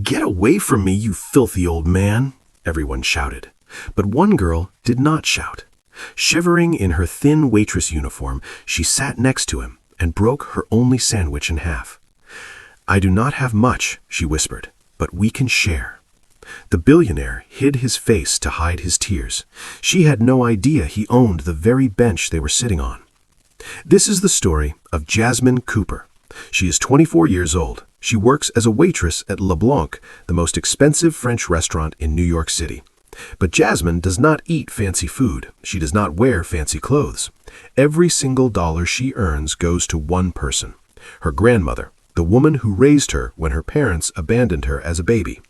"Get away from me, you filthy old man!" everyone shouted. But one girl did not shout. Shivering in her thin waitress uniform, she sat next to him and broke her only sandwich in half. "I do not have much," she whispered, "but we can share." The billionaire hid his face to hide his tears. She had no idea he owned the very bench they were sitting on. This is the story of Jasmine Cooper. She is 24 years old. She works as a waitress at Le Blanc, the most expensive French restaurant in New York City. But Jasmine does not eat fancy food. She does not wear fancy clothes. Every single dollar she earns goes to one person: her grandmother, the woman who raised her when her parents abandoned her as a baby.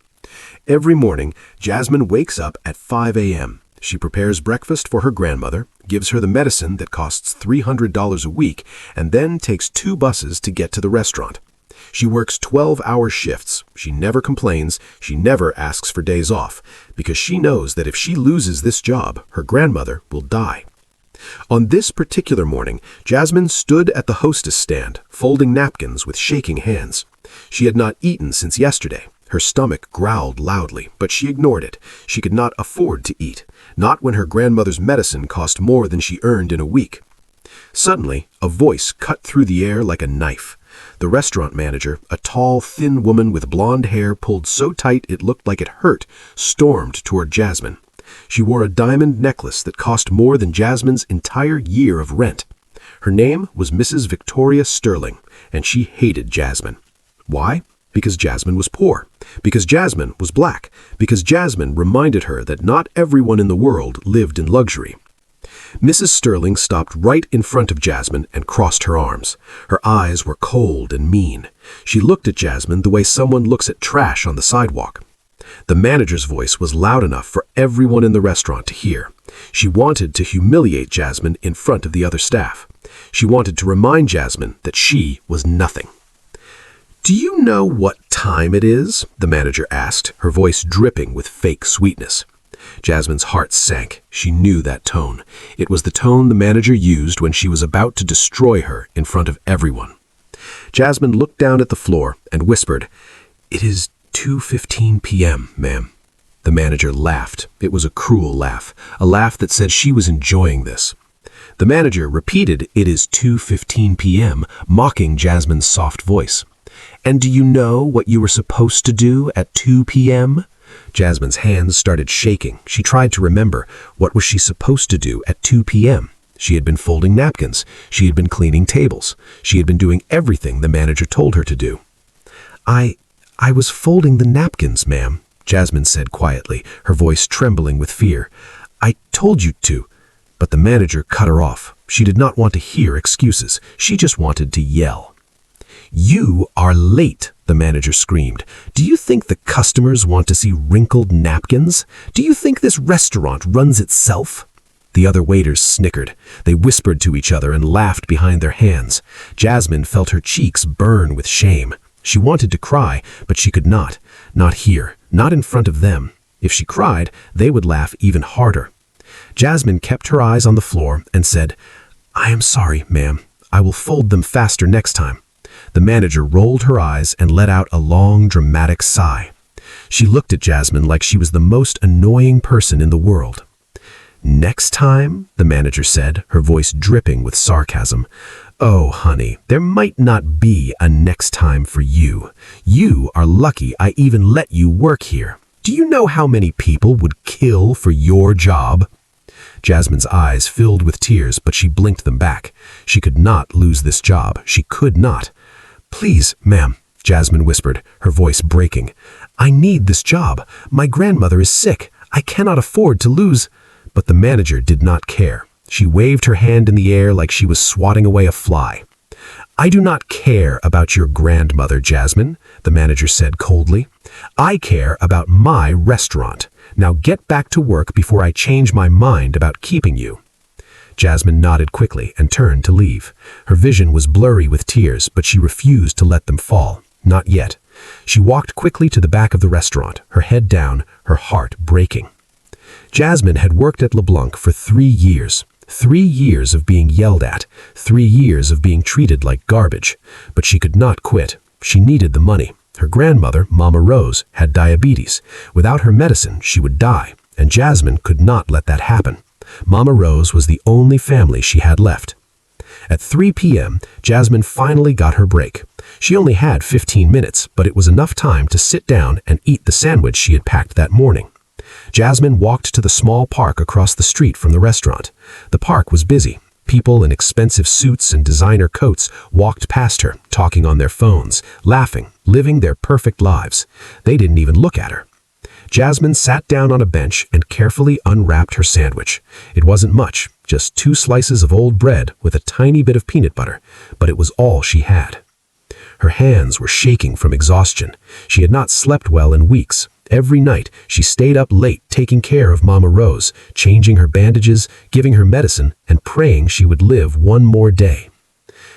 Every morning, Jasmine wakes up at 5 a.m. She prepares breakfast for her grandmother, gives her the medicine that costs $300 a week, and then takes 2 buses to get to the restaurant. She works 12-hour shifts. She never complains. She never asks for days off, because she knows that if she loses this job, her grandmother will die. On this particular morning, Jasmine stood at the hostess stand, folding napkins with shaking hands. She had not eaten since yesterday. Her stomach growled loudly, but she ignored it. She could not afford to eat, not when her grandmother's medicine cost more than she earned in a week. Suddenly, a voice cut through the air like a knife. The restaurant manager, a tall, thin woman with blonde hair pulled so tight it looked like it hurt, stormed toward Jasmine. She wore a diamond necklace that cost more than Jasmine's entire year of rent. Her name was Mrs. Victoria Sterling, and she hated Jasmine. Why? Because Jasmine was poor. Because Jasmine was black. Because Jasmine reminded her that not everyone in the world lived in luxury. Mrs. Sterling stopped right in front of Jasmine and crossed her arms. Her eyes were cold and mean. She looked at Jasmine the way someone looks at trash on the sidewalk. The manager's voice was loud enough for everyone in the restaurant to hear. She wanted to humiliate Jasmine in front of the other staff. She wanted to remind Jasmine that she was nothing. "Do you know what time it is?" the manager asked, her voice dripping with fake sweetness. Jasmine's heart sank. She knew that tone. It was the tone the manager used when she was about to destroy her in front of everyone. Jasmine looked down at the floor and whispered, "It is 2:15 p.m., ma'am." The manager laughed. It was a cruel laugh, a laugh that said she was enjoying this. The manager repeated, "It is 2:15 p.m., mocking Jasmine's soft voice. "And do you know what you were supposed to do at 2 p.m.? Jasmine's hands started shaking. She tried to remember. What was she supposed to do at 2 p.m.? She had been folding napkins. She had been cleaning tables. She had been doing everything the manager told her to do. I was folding the napkins, ma'am," Jasmine said quietly, her voice trembling with fear. "I told you to." But the manager cut her off. She did not want to hear excuses. She just wanted to yell. "You are late," the manager screamed. "Do you think the customers want to see wrinkled napkins? Do you think this restaurant runs itself?" The other waiters snickered. They whispered to each other and laughed behind their hands. Jasmine felt her cheeks burn with shame. She wanted to cry, but she could not. Not here, not in front of them. If she cried, they would laugh even harder. Jasmine kept her eyes on the floor and said, "I am sorry, ma'am. I will fold them faster next time." The manager rolled her eyes and let out a long, dramatic sigh. She looked at Jasmine like she was the most annoying person in the world. "Next time?" the manager said, her voice dripping with sarcasm. "Oh, honey, there might not be a next time for you. You are lucky I even let you work here. Do you know how many people would kill for your job?" Jasmine's eyes filled with tears, but she blinked them back. She could not lose this job. She could not. "Please, ma'am," Jasmine whispered, her voice breaking. "I need this job. My grandmother is sick. I cannot afford to lose." But the manager did not care. She waved her hand in the air like she was swatting away a fly. "I do not care about your grandmother, Jasmine," the manager said coldly. "I care about my restaurant. Now get back to work before I change my mind about keeping you." Jasmine nodded quickly and turned to leave. Her vision was blurry with tears, but she refused to let them fall. Not yet. She walked quickly to the back of the restaurant, her head down, her heart breaking. Jasmine had worked at Le Blanc for 3 years. 3 years of being yelled at, 3 years of being treated like garbage. But she could not quit. She needed the money. Her grandmother, Mama Rose, had diabetes. Without her medicine, she would die, and Jasmine could not let that happen. Mama Rose was the only family she had left. At 3 p.m., Jasmine finally got her break. She only had 15 minutes, but it was enough time to sit down and eat the sandwich she had packed that morning. Jasmine walked to the small park across the street from the restaurant. The park was busy. People in expensive suits and designer coats walked past her, talking on their phones, laughing, living their perfect lives. They didn't even look at her. Jasmine sat down on a bench and carefully unwrapped her sandwich. It wasn't much, just 2 slices of old bread with a tiny bit of peanut butter, but it was all she had. Her hands were shaking from exhaustion. She had not slept well in weeks. Every night, she stayed up late taking care of Mama Rose, changing her bandages, giving her medicine, and praying she would live one more day.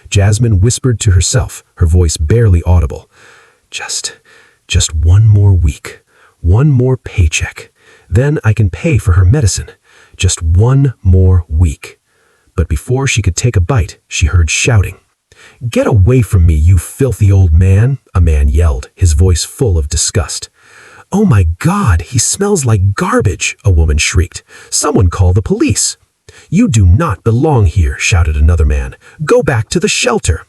Jasmine whispered to herself, her voice barely audible. Just one more week. One more paycheck. Then I can pay for her medicine. Just one more week. But before she could take a bite, she heard shouting. "Get away from me, you filthy old man," a man yelled, his voice full of disgust. "Oh my God, he smells like garbage," a woman shrieked. "Someone call the police." "You do not belong here," shouted another man. "Go back to the shelter."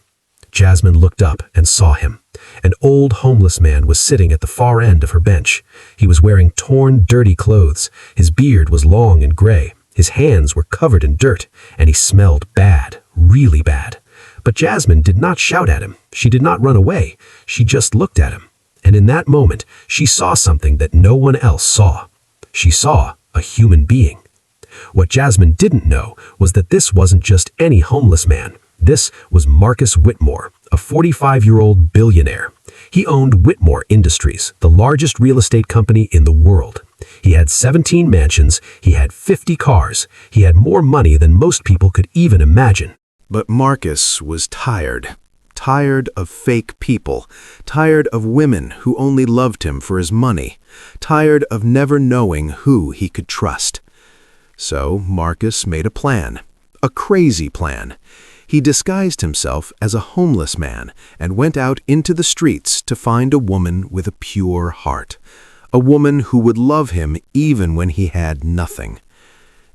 Jasmine looked up and saw him. An old homeless man was sitting at the far end of her bench. He was wearing torn, dirty clothes. His beard was long and gray. His hands were covered in dirt, and he smelled bad, really bad. But Jasmine did not shout at him. She did not run away. She just looked at him. And in that moment, she saw something that no one else saw. She saw a human being. What Jasmine didn't know was that this wasn't just any homeless man. This was Marcus Whitmore, a 45-year-old billionaire. He owned Whitmore Industries, the largest real estate company in the world. He had 17 mansions, he had 50 cars, he had more money than most people could even imagine. But Marcus was tired. Tired of fake people, tired of women who only loved him for his money, tired of never knowing who he could trust. So Marcus made a plan, a crazy plan. He disguised himself as a homeless man and went out into the streets to find a woman with a pure heart, a woman who would love him even when he had nothing.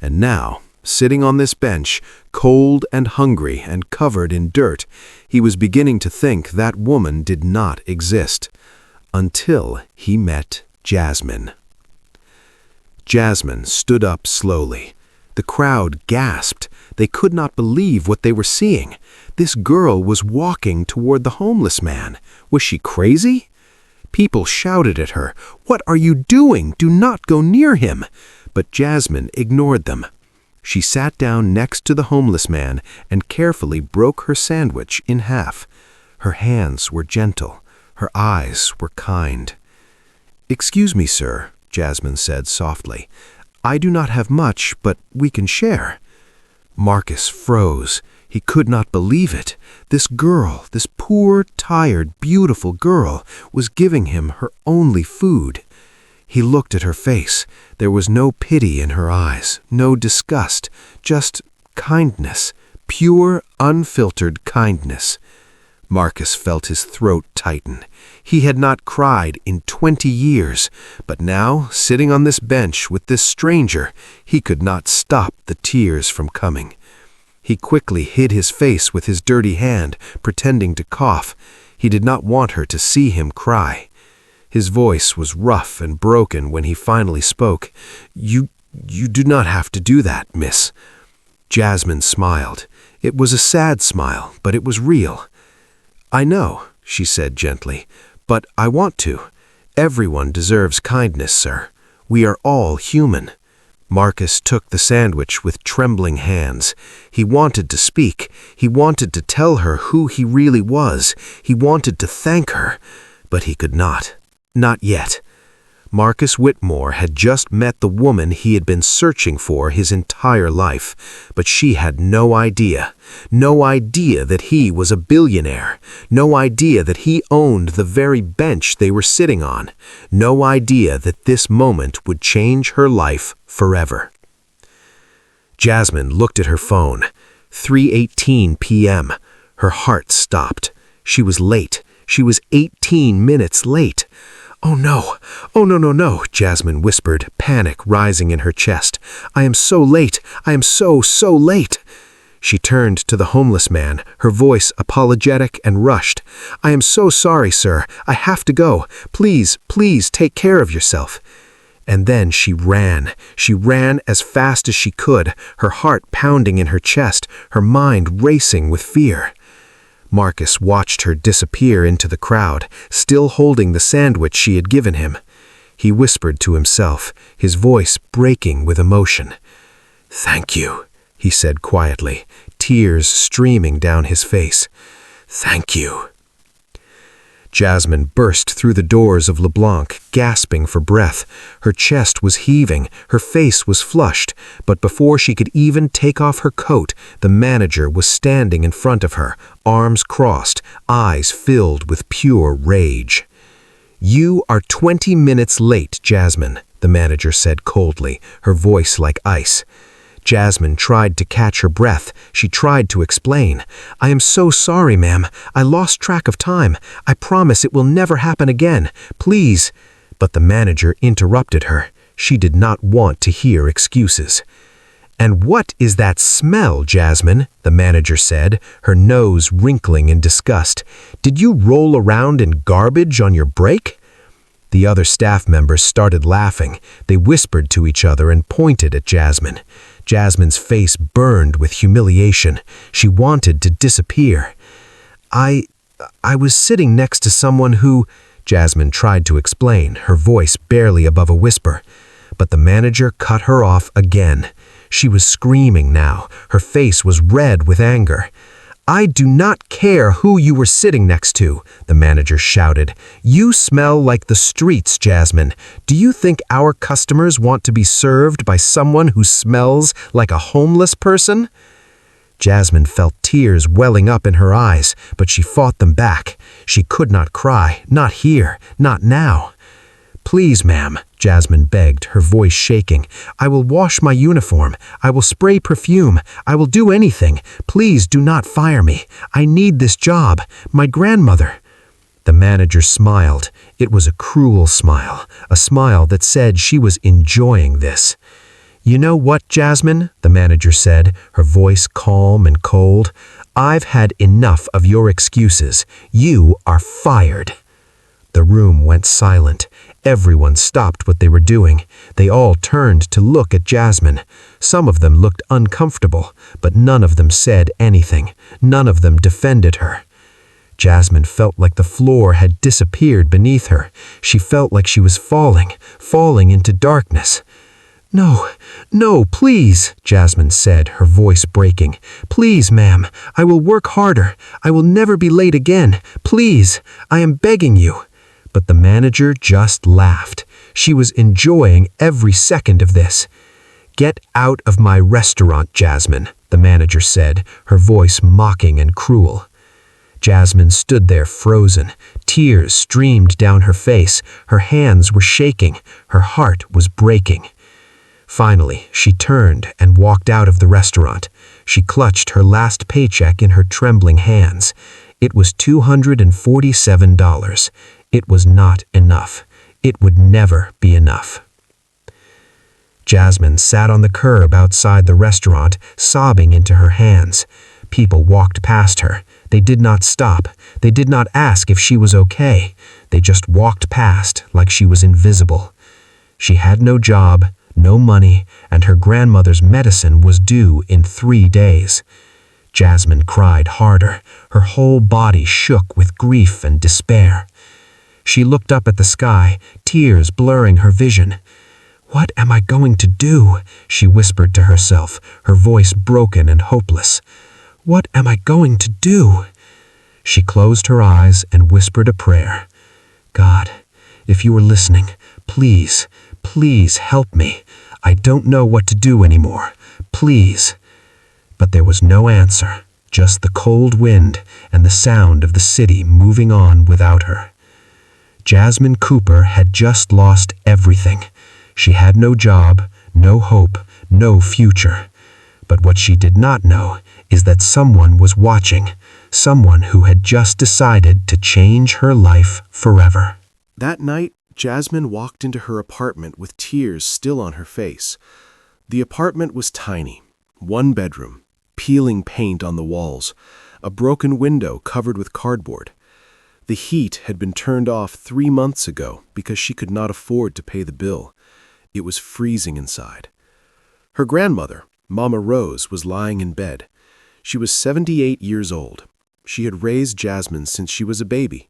And now, sitting on this bench, cold and hungry and covered in dirt, he was beginning to think that woman did not exist, until he met Jasmine. Jasmine stood up slowly. The crowd gasped. They could not believe what they were seeing. This girl was walking toward the homeless man. Was she crazy? People shouted at her, "What are you doing? Do not go near him!" But Jasmine ignored them. She sat down next to the homeless man and carefully broke her sandwich in half. Her hands were gentle. Her eyes were kind. "Excuse me, sir," Jasmine said softly. "I do not have much, but we can share." Marcus froze. He could not believe it. This girl, this poor, tired, beautiful girl, was giving him her only food. He looked at her face. There was no pity in her eyes, no disgust, just kindness, pure, unfiltered kindness. Marcus felt his throat tighten. He had not cried in 20 years, but now, sitting on this bench with this stranger, he could not stop the tears from coming. He quickly hid his face with his dirty hand, pretending to cough. He did not want her to see him cry. His voice was rough and broken when he finally spoke. You do not have to do that, miss." Jasmine smiled. It was a sad smile, but it was real. "I know," she said gently, "but I want to. Everyone deserves kindness, sir. We are all human." Marcus took the sandwich with trembling hands. He wanted to speak. He wanted to tell her who he really was. He wanted to thank her, but he could not. Not yet. Marcus Whitmore had just met the woman he had been searching for his entire life, but she had no idea that he was a billionaire, no idea that he owned the very bench they were sitting on, no idea that this moment would change her life forever. Jasmine looked at her phone. 3:18 p.m. Her heart stopped. She was late. She was 18 minutes late. "Oh no, oh no, no, no," Jasmine whispered, panic rising in her chest. "I am so late, I am so late." She turned to the homeless man, her voice apologetic and rushed. "I am so sorry, sir. I have to go. Please, please take care of yourself." And then she ran. She ran as fast as she could, her heart pounding in her chest, her mind racing with fear. Marcus watched her disappear into the crowd, still holding the sandwich she had given him. He whispered to himself, his voice breaking with emotion. "Thank you," he said quietly, tears streaming down his face. "Thank you." Jasmine burst through the doors of LeBlanc, gasping for breath. Her chest was heaving, her face was flushed, but before she could even take off her coat, the manager was standing in front of her, arms crossed, eyes filled with pure rage. "You are 20 minutes late, Jasmine," the manager said coldly, her voice like ice. Jasmine tried to catch her breath. She tried to explain. "I am so sorry, ma'am. I lost track of time. I promise it will never happen again. Please." But the manager interrupted her. She did not want to hear excuses. "And what is that smell, Jasmine?" the manager said, her nose wrinkling in disgust. "Did you roll around in garbage on your break?" The other staff members started laughing. They whispered to each other and pointed at Jasmine. Jasmine's face burned with humiliation. She wanted to disappear. I was sitting next to someone who," Jasmine tried to explain, her voice barely above a whisper. But the manager cut her off again. She was screaming now. Her face was red with anger. "I do not care who you were sitting next to," the manager shouted. "You smell like the streets, Jasmine. Do you think our customers want to be served by someone who smells like a homeless person?" Jasmine felt tears welling up in her eyes, but she fought them back. She could not cry, not here, not now. "Please, ma'am," Jasmine begged, her voice shaking. "I will wash my uniform. I will spray perfume. I will do anything. Please do not fire me. I need this job. My grandmother." The manager smiled. It was a cruel smile, a smile that said she was enjoying this. "You know what, Jasmine?" the manager said, her voice calm and cold. "I've had enough of your excuses. You are fired." The room went silent. Everyone stopped what they were doing. They all turned to look at Jasmine. Some of them looked uncomfortable, but none of them said anything. None of them defended her. Jasmine felt like the floor had disappeared beneath her. She felt like she was falling into darkness. "No, no, please," Jasmine said, her voice breaking. "Please, ma'am, I will work harder. I will never be late again. Please, I am begging you." But the manager just laughed. She was enjoying every second of this. "Get out of my restaurant, Jasmine," the manager said, her voice mocking and cruel. Jasmine stood there frozen. Tears streamed down her face. Her hands were shaking. Her heart was breaking. Finally, she turned and walked out of the restaurant. She clutched her last paycheck in her trembling hands. It was $247. It was not enough. It would never be enough. Jasmine sat on the curb outside the restaurant, sobbing into her hands. People walked past her. They did not stop. They did not ask if she was okay. They just walked past like she was invisible. She had no job, no money, and her grandmother's medicine was due in 3 days. Jasmine cried harder. Her whole body shook with grief and despair. She looked up at the sky, tears blurring her vision. "What am I going to do?" she whispered to herself, her voice broken and hopeless. "What am I going to do?" She closed her eyes and whispered a prayer. "God, if you are listening, please, please help me. I don't know what to do anymore. Please." But there was no answer, just the cold wind and the sound of the city moving on without her. Jasmine Cooper had just lost everything. She had no job, no hope, no future. But what she did not know is that someone was watching. someone who had just decided to change her life forever. That night, Jasmine walked into her apartment with tears still on her face. The apartment was tiny, one bedroom, peeling paint on the walls, a broken window covered with cardboard. The heat had been turned off 3 months ago because she could not afford to pay the bill. It was freezing inside. Her grandmother, Mama Rose, was lying in bed. She was 78 years old. She had raised Jasmine since she was a baby.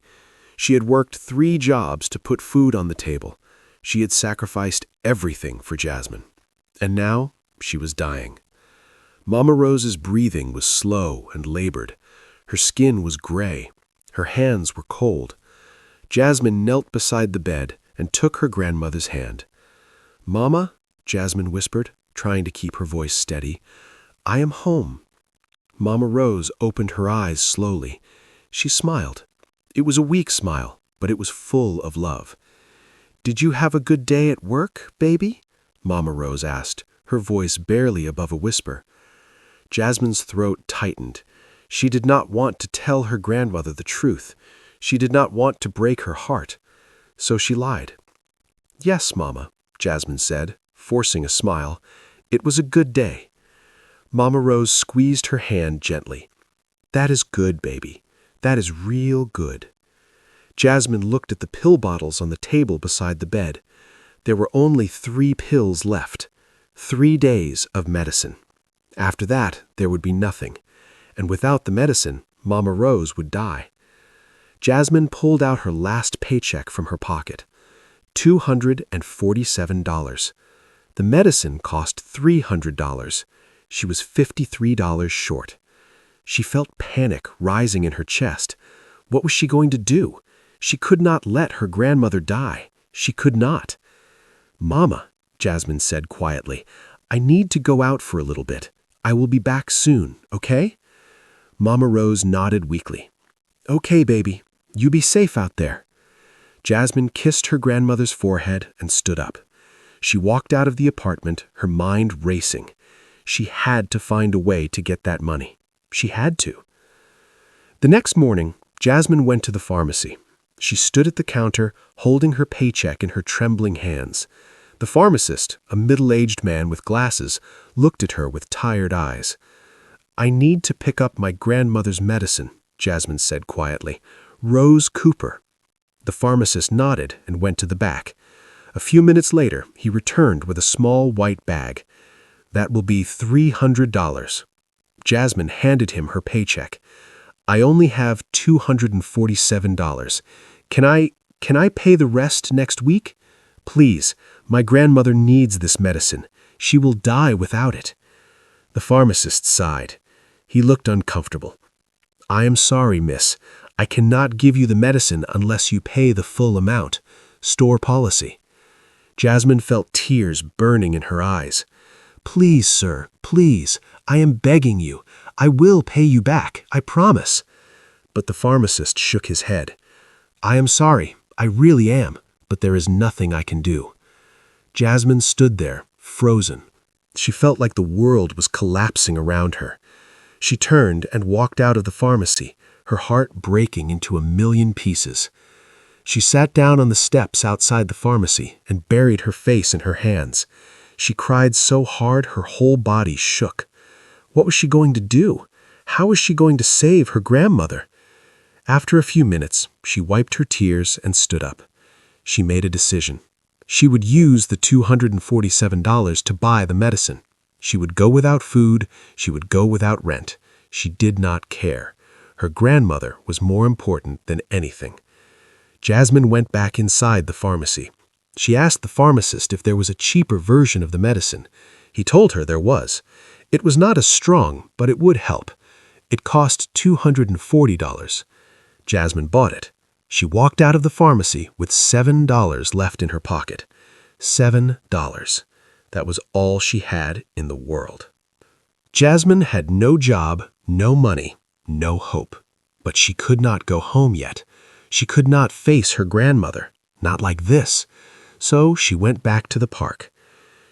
She had worked 3 jobs to put food on the table. She had sacrificed everything for Jasmine. And now she was dying. Mama Rose's breathing was slow and labored. Her skin was gray. Her hands were cold. Jasmine knelt beside the bed and took her grandmother's hand. "Mama," Jasmine whispered, trying to keep her voice steady, "I am home." Mama Rose opened her eyes slowly. She smiled. It was a weak smile, but it was full of love. "Did you have a good day at work, baby?" Mama Rose asked, her voice barely above a whisper. Jasmine's throat tightened. She did not want to tell her grandmother the truth. She did not want to break her heart. So she lied. "Yes, Mama," Jasmine said, forcing a smile. "It was a good day." Mama Rose squeezed her hand gently. "That is good, baby. That is real good." Jasmine looked at the pill bottles on the table beside the bed. There were only 3 pills left. 3 days of medicine. After that, there would be nothing. And without the medicine, Mama Rose would die. Jasmine pulled out her last paycheck from her pocket. $247. The medicine cost $300. She was $53 short. She felt panic rising in her chest. What was she going to do? She could not let her grandmother die. She could not. "Mama," Jasmine said quietly, "I need to go out for a little bit. I will be back soon, okay?" Mama Rose nodded weakly. "Okay, baby. You be safe out there." Jasmine kissed her grandmother's forehead and stood up. She walked out of the apartment, her mind racing. She had to find a way to get that money. She had to. The next morning, Jasmine went to the pharmacy. She stood at the counter, holding her paycheck in her trembling hands. The pharmacist, a middle-aged man with glasses, looked at her with tired eyes. "I need to pick up my grandmother's medicine," Jasmine said quietly. "Rose Cooper." The pharmacist nodded and went to the back. A few minutes later, he returned with a small white bag. "That will be $300. Jasmine handed him her paycheck. "I only have $247. Can I pay the rest next week? Please, my grandmother needs this medicine. She will die without it." The pharmacist sighed. He looked uncomfortable. "I am sorry, miss. I cannot give you the medicine unless you pay the full amount. Store policy." Jasmine felt tears burning in her eyes. "Please, sir, please. I am begging you. I will pay you back, I promise." But the pharmacist shook his head. "I am sorry. I really am. But there is nothing I can do." Jasmine stood there, frozen. She felt like the world was collapsing around her. She turned and walked out of the pharmacy, her heart breaking into a million pieces. She sat down on the steps outside the pharmacy and buried her face in her hands. She cried so hard her whole body shook. What was she going to do? How was she going to save her grandmother? After a few minutes, she wiped her tears and stood up. She made a decision. She would use the $247 to buy the medicine. She would go without food. She would go without rent. She did not care. Her grandmother was more important than anything. Jasmine went back inside the pharmacy. She asked the pharmacist if there was a cheaper version of the medicine. He told her there was. It was not as strong, but it would help. It cost $240. Jasmine bought it. She walked out of the pharmacy with $7 left in her pocket. $7. That was all she had in the world. Jasmine had no job, no money, no hope. But she could not go home yet. She could not face her grandmother, not like this. So she went back to the park.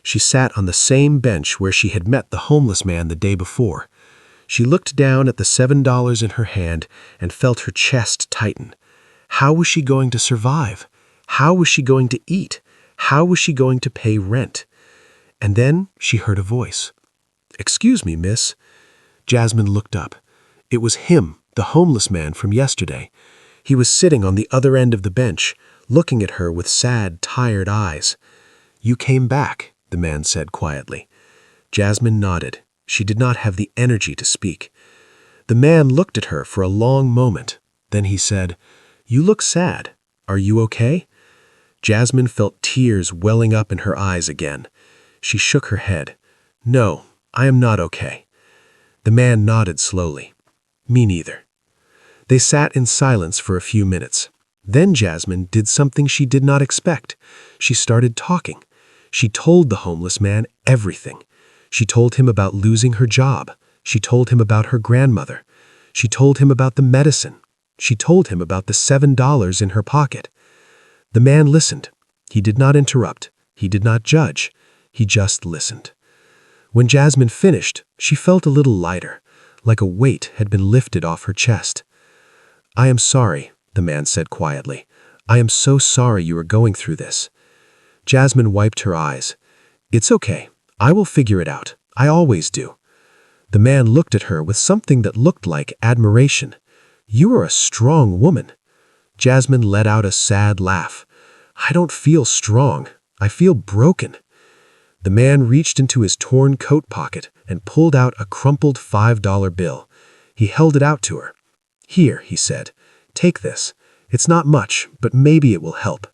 She sat on the same bench where she had met the homeless man the day before. She looked down at the $7 in her hand and felt her chest tighten. How was she going to survive? How was she going to eat? How was she going to pay rent? And then she heard a voice. "Excuse me, miss." Jasmine looked up. It was him, the homeless man from yesterday. He was sitting on the other end of the bench, looking at her with sad, tired eyes. "You came back," the man said quietly. Jasmine nodded. She did not have the energy to speak. The man looked at her for a long moment. Then he said, "You look sad. Are you okay?" Jasmine felt tears welling up in her eyes again. She shook her head. "No, I am not okay." The man nodded slowly. "Me neither." They sat in silence for a few minutes. Then Jasmine did something she did not expect. She started talking. She told the homeless man everything. She told him about losing her job. She told him about her grandmother. She told him about the medicine. She told him about the $7 in her pocket. The man listened. He did not interrupt. He did not judge. He just listened. When Jasmine finished, she felt a little lighter, like a weight had been lifted off her chest. "I am sorry," the man said quietly. "I am so sorry you are going through this." Jasmine wiped her eyes. "It's okay. I will figure it out. I always do." The man looked at her with something that looked like admiration. "You are a strong woman." Jasmine let out a sad laugh. "I don't feel strong. I feel broken." The man reached into his torn coat pocket and pulled out a crumpled $5 bill. He held it out to her. "Here," he said. "Take this. It's not much, but maybe it will help."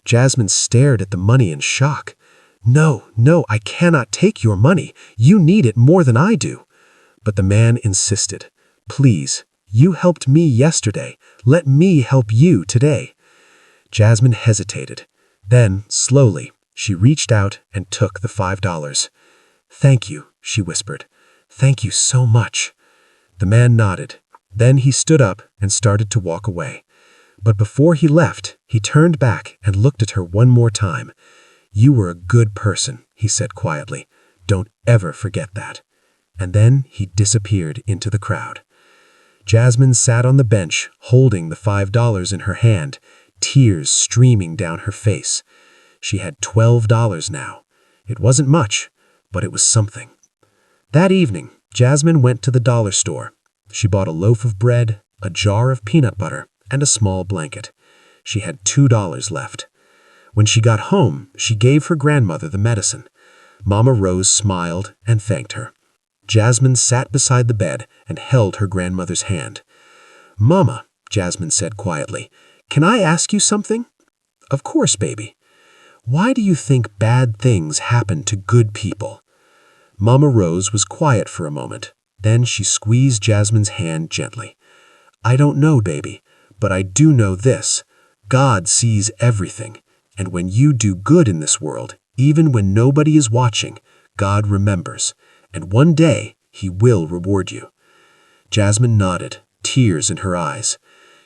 Jasmine stared at the money in shock. "No, no, I cannot take your money. You need it more than I do." But the man insisted. "Please, you helped me yesterday. Let me help you today." Jasmine hesitated. Then, slowly, she reached out and took the $5. "Thank you," she whispered. "Thank you so much." The man nodded. Then he stood up and started to walk away. But before he left, he turned back and looked at her one more time. "You were a good person," he said quietly. "Don't ever forget that." And then he disappeared into the crowd. Jasmine sat on the bench, holding the $5 in her hand, tears streaming down her face. She had $12 now. It wasn't much, but it was something. That evening, Jasmine went to the dollar store. She bought a loaf of bread, a jar of peanut butter, and a small blanket. She had $2 left. When she got home, she gave her grandmother the medicine. Mama Rose smiled and thanked her. Jasmine sat beside the bed and held her grandmother's hand. "Mama," Jasmine said quietly, "can I ask you something?" "Of course, baby." "Why do you think bad things happen to good people?" Mama Rose was quiet for a moment. Then she squeezed Jasmine's hand gently. "I don't know, baby, but I do know this. God sees everything. And when you do good in this world, even when nobody is watching, God remembers. And one day, He will reward you." Jasmine nodded, tears in her eyes.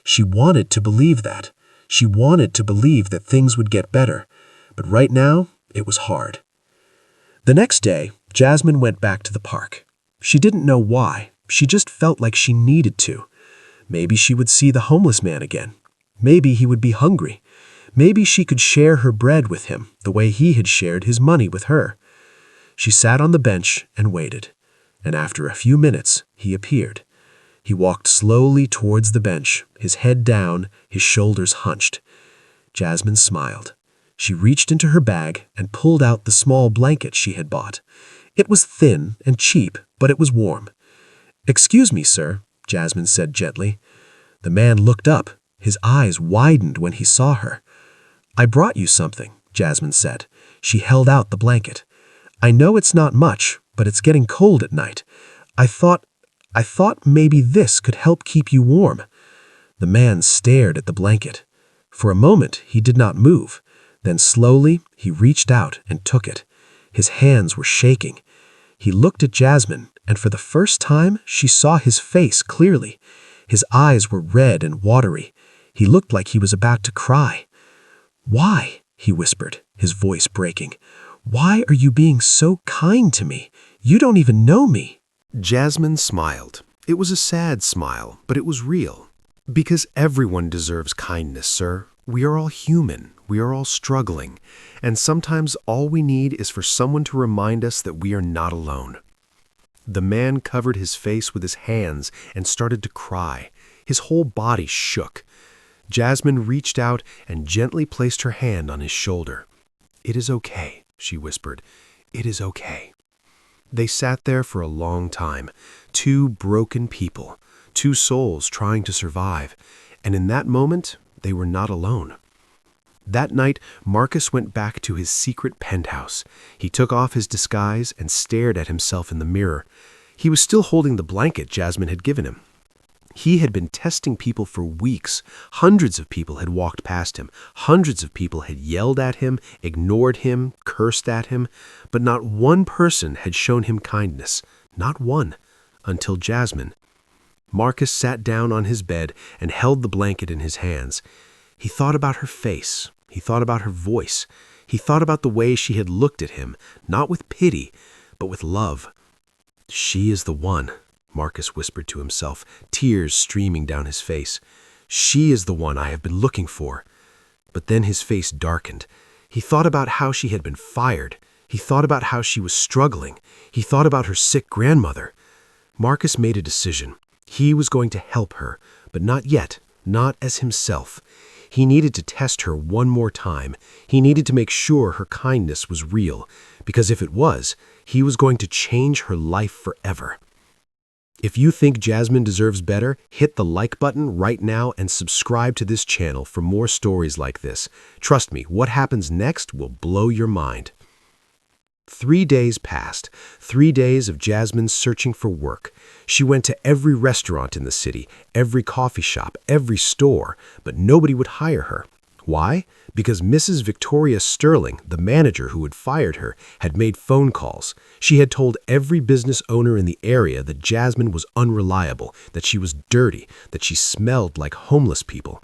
She wanted to believe that. She wanted to believe that things would get better. But right now, it was hard. The next day, Jasmine went back to the park. She didn't know why. She just felt like she needed to. Maybe she would see the homeless man again. Maybe he would be hungry. Maybe she could share her bread with him the way he had shared his money with her. She sat on the bench and waited. And after a few minutes, he appeared. He walked slowly towards the bench, his head down, his shoulders hunched. Jasmine smiled. She reached into her bag and pulled out the small blanket she had bought. It was thin and cheap, but it was warm. "Excuse me, sir," Jasmine said gently. The man looked up. His eyes widened when he saw her. "I brought you something," Jasmine said. She held out the blanket. "I know it's not much, but it's getting cold at night. I thought maybe this could help keep you warm." The man stared at the blanket. For a moment, he did not move. Then slowly, he reached out and took it. His hands were shaking. He looked at Jasmine, and for the first time, she saw his face clearly. His eyes were red and watery. He looked like he was about to cry. "Why?" he whispered, his voice breaking. "Why are you being so kind to me? You don't even know me." Jasmine smiled. It was a sad smile, but it was real. Because everyone deserves kindness, sir. We are all human. We are all struggling. And sometimes all we need is for someone to remind us that we are not alone. The man covered his face with his hands and started to cry. His whole body shook. Jasmine reached out and gently placed her hand on his shoulder. "It is okay," she whispered. "It is okay." They sat there for a long time, two broken people, two souls trying to survive, and in that moment, they were not alone. That night, Marcus went back to his secret penthouse. He took off his disguise and stared at himself in the mirror. He was still holding the blanket Jasmine had given him. He had been testing people for weeks. Hundreds of people had walked past him. Hundreds of people had yelled at him, ignored him, cursed at him, but not one person had shown him kindness. Not one. Until Jasmine. Marcus sat down on his bed and held the blanket in his hands. He thought about her face. He thought about her voice. He thought about the way she had looked at him, not with pity, but with love. "She is the one," Marcus whispered to himself, tears streaming down his face. "She is the one I have been looking for." But then his face darkened. He thought about how she had been fired. He thought about how she was struggling. He thought about her sick grandmother. Marcus made a decision. He was going to help her, but not yet, not as himself. He needed to test her one more time. He needed to make sure her kindness was real, because if it was, he was going to change her life forever. If you think Jasmine deserves better, hit the like button right now and subscribe to this channel for more stories like this. Trust me, what happens next will blow your mind. 3 days passed, 3 days of Jasmine searching for work. She went to every restaurant in the city, every coffee shop, every store, but nobody would hire her. Why? Because Mrs. Victoria Sterling, the manager who had fired her, had made phone calls. She had told every business owner in the area that Jasmine was unreliable, that she was dirty, that she smelled like homeless people.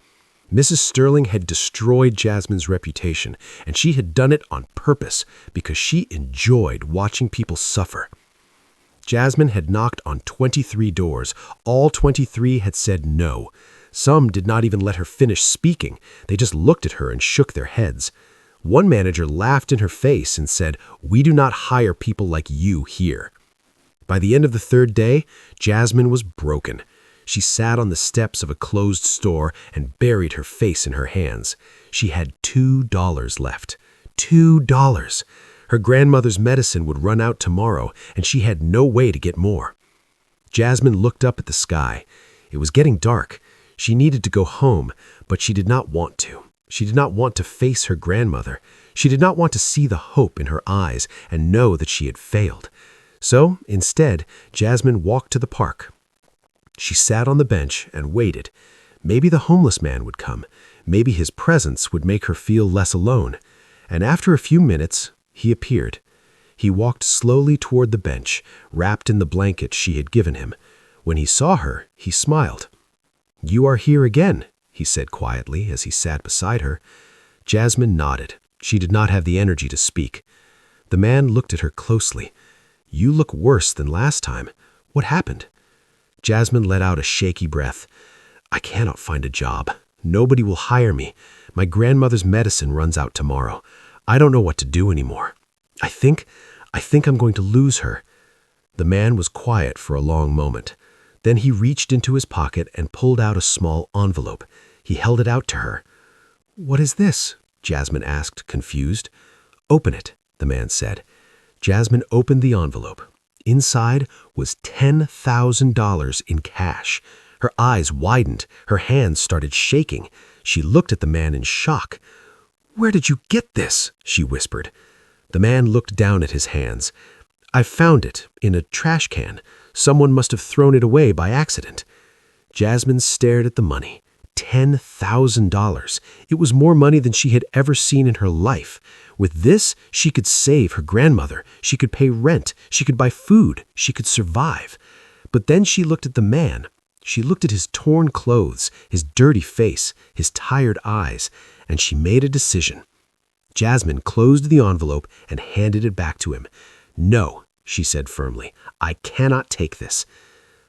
Mrs. Sterling had destroyed Jasmine's reputation, and she had done it on purpose because she enjoyed watching people suffer. Jasmine had knocked on 23 doors. All 23 had said no. Some did not even let her finish speaking. They just looked at her and shook their heads. One manager laughed in her face and said, "We do not hire people like you here." By the end of the 3rd day, Jasmine was broken. She sat on the steps of a closed store and buried her face in her hands. She had $2 left. $2. Her grandmother's medicine would run out tomorrow, and she had no way to get more. Jasmine looked up at the sky. It was getting dark. She needed to go home, but she did not want to. She did not want to face her grandmother. She did not want to see the hope in her eyes and know that she had failed. So, instead, Jasmine walked to the park. She sat on the bench and waited. Maybe the homeless man would come. Maybe his presence would make her feel less alone. And after a few minutes, he appeared. He walked slowly toward the bench, wrapped in the blanket she had given him. When he saw her, he smiled. "You are here again," he said quietly as he sat beside her. Jasmine nodded. She did not have the energy to speak. The man looked at her closely. "You look worse than last time. What happened?" Jasmine let out a shaky breath. "I cannot find a job. Nobody will hire me. My grandmother's medicine runs out tomorrow. I don't know what to do anymore. I think I'm going to lose her." The man was quiet for a long moment. Then he reached into his pocket and pulled out a small envelope. He held it out to her. "What is this?" Jasmine asked, confused. "Open it," the man said. Jasmine opened the envelope. Inside was $10,000 in cash. Her eyes widened. Her hands started shaking. She looked at the man in shock. "Where did you get this?" she whispered. The man looked down at his hands. "I found it in a trash can. Someone must have thrown it away by accident." Jasmine stared at the money. $10,000. It was more money than she had ever seen in her life. With this, she could save her grandmother. She could pay rent. She could buy food. She could survive. But then she looked at the man. She looked at his torn clothes, his dirty face, his tired eyes, and she made a decision. Jasmine closed the envelope and handed it back to him. No, she said firmly. "I cannot take this."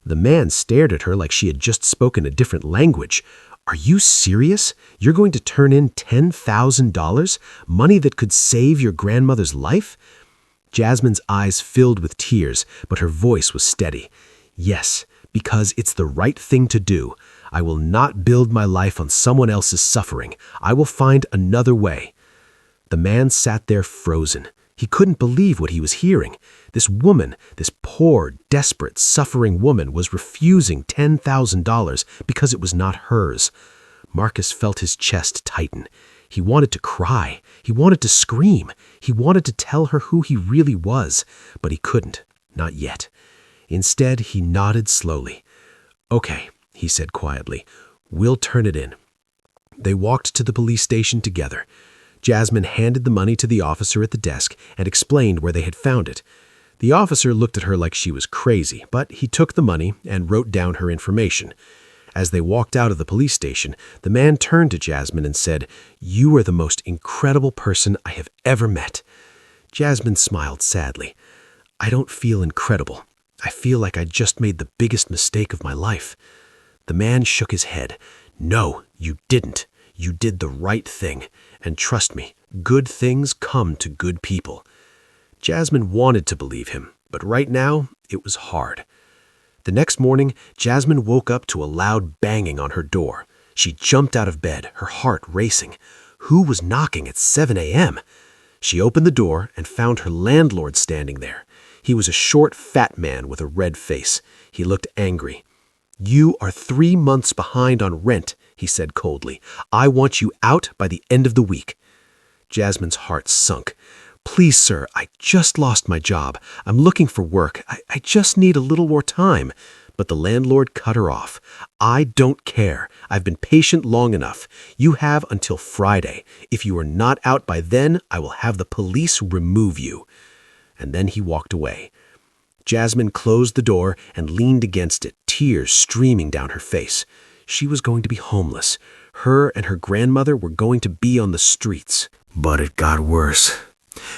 The man stared at her like she had just spoken a different language. "Are you serious? You're going to turn in $10,000? Money that could save your grandmother's life?" Jasmine's eyes filled with tears, but her voice was steady. "Yes, because it's the right thing to do. I will not build my life on someone else's suffering. I will find another way." The man sat there frozen. He couldn't believe what he was hearing. This woman, this poor, desperate, suffering woman, was refusing $10,000 because it was not hers. Marcus felt his chest tighten. He wanted to cry. He wanted to scream. He wanted to tell her who he really was, but he couldn't. Not yet. Instead, he nodded slowly. "Okay," he said quietly. "We'll turn it in." They walked to the police station together. Jasmine handed the money to the officer at the desk and explained where they had found it. The officer looked at her like she was crazy, but he took the money and wrote down her information. As they walked out of the police station, the man turned to Jasmine and said, "You are the most incredible person I have ever met." Jasmine smiled sadly. "I don't feel incredible. I feel like I just made the biggest mistake of my life." The man shook his head. "No, you didn't. You did the right thing. And trust me, good things come to good people." Jasmine wanted to believe him, but right now it was hard. The next morning, Jasmine woke up to a loud banging on her door. She jumped out of bed, her heart racing. Who was knocking at 7 a.m.? She opened the door and found her landlord standing there. He was a short, fat man with a red face. He looked angry. "You are 3 months behind on rent," he said coldly. "I want you out by the end of the week." Jasmine's heart sunk. "Please, sir, I just lost my job. I'm looking for work. I just need a little more time." But the landlord cut her off. "I don't care. I've been patient long enough. You have until Friday. If you are not out by then, I will have the police remove you." And then he walked away. Jasmine closed the door and leaned against it, tears streaming down her face. She was going to be homeless. Her and her grandmother were going to be on the streets. But it got worse.